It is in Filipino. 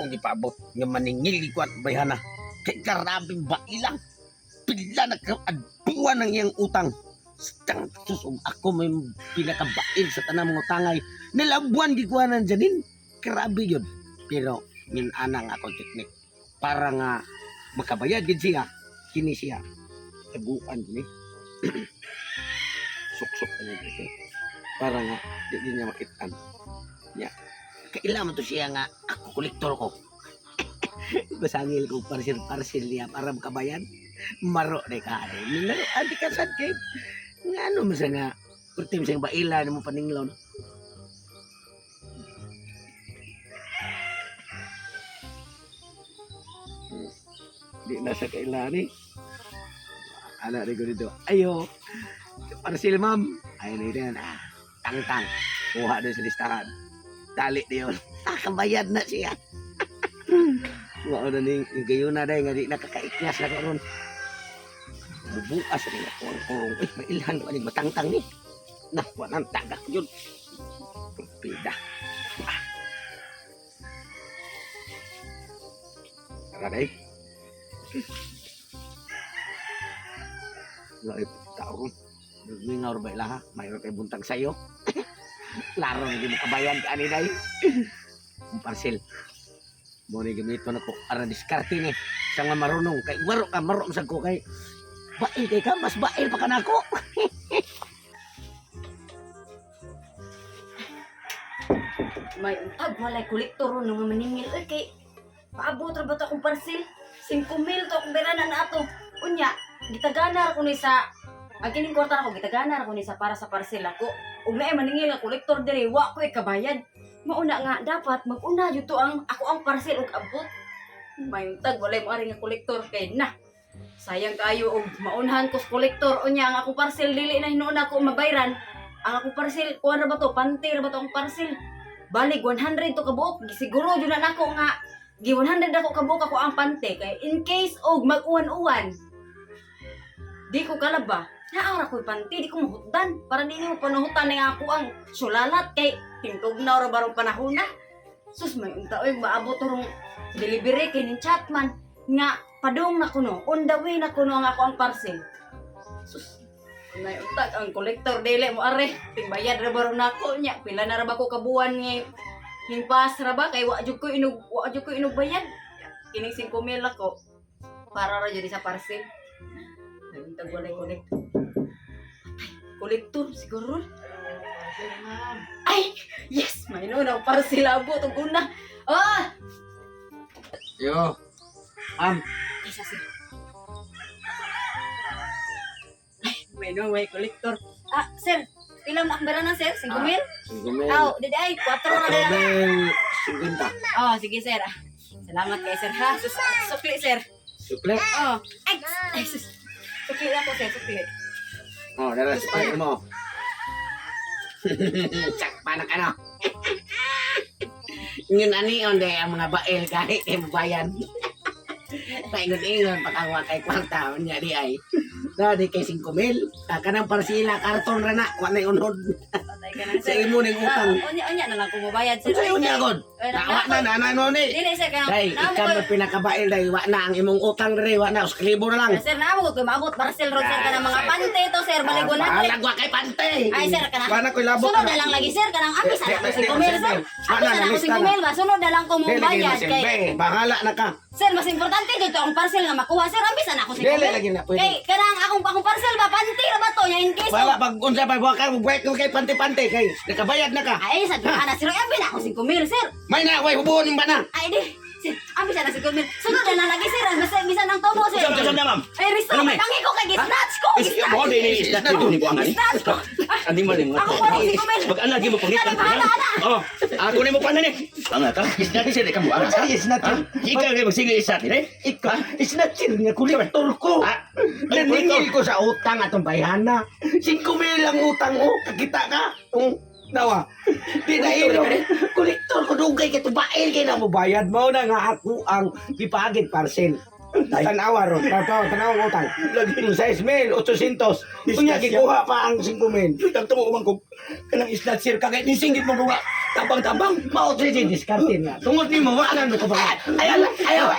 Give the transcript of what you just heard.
akong ipaabot nga maningil ko at bayhana. Kay karabing ba ilang pila nagkaadbuan ng iyang utang. Stang susog ako may pinakabail sa tanang mga tangay. Nilabuan di ko nan janin. Grabe yun. Pero minana nga akong teknik para nga makabayad din siya. Kini siya. Taguan din Suksok na niya. Para nga di niya makitaan. Yeah. Kailangan to siya nga ako kolektor ko. Basangil ko parcel niya para makabayan. Maro na ka. Minaro, adi ka sad kay. Nga ano mo siya nga. Pertim siyang baila na mo paninglon. Di na sa kailangan eh. Anak rin ko dito. Ayo. Parcel ma'am. Ayun na yan. Tang-tang. Kuha doon sa listahan. Tali na yun. Kabayad na siya. Wala na ning gayon na dahil nga di nakakaiklas na karon. Bubukas rin ako ang kurong. Uy, may ilhan ko aning matangtang ni. Nakuha ng tagak yun. Pida. Tara day. Wala tao ko. Mingaw ba ila ha? Mayroon kayo buntag sa'yo. Laro na di mo kabayan ka ani day. Ang parcel. Muna gamit mo na ko. Ara diskarte ni. Sa nga marunong. Kay waro ka. Marunong sa ko kay. Bail kay ka. Mas bail pa ka na ako. May untag. Walay kolektor nung nga maningil. Uy, kay paabot ra ba ito akong parcel? 5,000 to akong beranan na ato. Unya, gitagana ako ni sa... Agining kwarta ako, gitagana ako ni sa para sa parcel ako. Ug naay maningil nga kolektor diri, wa ko kabayan. Mauna nga dapat mag-una jud to ang ako ang parcel ug abot. May untag walay mo ari nga kolektor kay na. Sayang kayo og maunhan ko sa kolektor unya ang ako parcel dili na hinuuna ko mabayran. Ang ako parcel kuha ra ba to? Panty ra ba to ang parcel? Balig 100 to kabuok. Siguro jud na nako nga gi 100 ako kabuok ako ang pante kay in case og mag-uwan-uwan. Di ko kalaba. Naara ko'y panty, di ko mahutdan. Para di mo panuhutan na ako ang sulalat kay tingkog na ora barong panahon na. Sus, may unta oy maabot rong delivery kay ning chatman nga padung na kuno, on the way na kuno ang ako ang parcel. Sus, may unta ang kolektor dili mo are, tingbayad ra barong nako nya, pila na ra ba ko kabuan nga hingpas ra ba kay wa jud ko inog bayad. Kining 5,000 ako para ra jud sa parcel. Nagintag walay kolektor. Kolektor siguro. Ay, yes, may no parcel abot ug una. Ah! Yo. Isa sir. Ay, may kolektor. Ah, sir, ilang na akong na sir? 5,000? 5,000. Oh, dede ay 4 na lang. 50. Oh, sige sir. Salamat kay sir ha. Sukli sir. Sukle. Oh, ay, sukli lang po sir, sukli. Oh, dala sa payo mo. Tsak pa na ano. Ngayon ani onde ang mga bael kahit kay mabayan. Paingon-ingon pagkawa kay kwarta nya di ay. Di kay 5,000. Kanang parsila karton ra na wa nay unod. Sa imo ning utang. Onya na lang ko mabayad sir. Sa unya god. Wa na no ni. Dili sir kanang. Dai ikaw na pinakabael dai wa na ang imong utang diri wa na usklibo na lang. Sir na mo ko maabot parcel ro sir kanang mga pante to sir baligon na. Lagwa kay pante. Ay sir kanang. Wa na koy labot. Sunod na lang lagi sir kanang ambis na ako 5,000 sir. Ambis na ako 5,000 ba sunod na lang ko mo bayad kay. Bahala na ka. Sir mas importante dito ang parcel nga makuha sir ambis na ako 5,000. Dili lagi na pwede. Kay kanang akong parcel ba pante ra ba to nya in case. Wala pag unsa pa buka mo kay pante-pante kay nakabayad na ka. Ay sa ana sir ambis na ako 5,000 sir. May na way hubuon ba na. Ay di. Sir, ambis na 5,000. Sunod na lagi sir bisa nang tobo sir. Saan na ma'am? Ay risto pangi ko kay gisnatch ko. Mo din ni isda dito ni buang ani. Gisnatch ko. Andi mo din mo. Ako wala 5,000. Pag ana gi mo pangit lang. Oh, ako ni mo pa ni. Banga ta. Isda di sila ka buang. Is not Ikaw kay magsige isda dire. ikaw. Is not nga kolektor ko. Naningil ko sa utang atong bayana. 5,000 lang utang mo. Kakita ka. Nawa. Di na ilo. Kolektor ko dugay kay tubail kay na mo bayad mo na nga ako ang gipagid parcel. Tanawa ron. Tanawa utang. Lagi 6,800. Unya gikuha pa ang 5,000. Tagto mo umang ko kanang isda sir kagay ni singgit mo bunga. Tabang-tabang. Mao si diskarte na. Tungod ni mo, wala mo ka ba? Ayaw.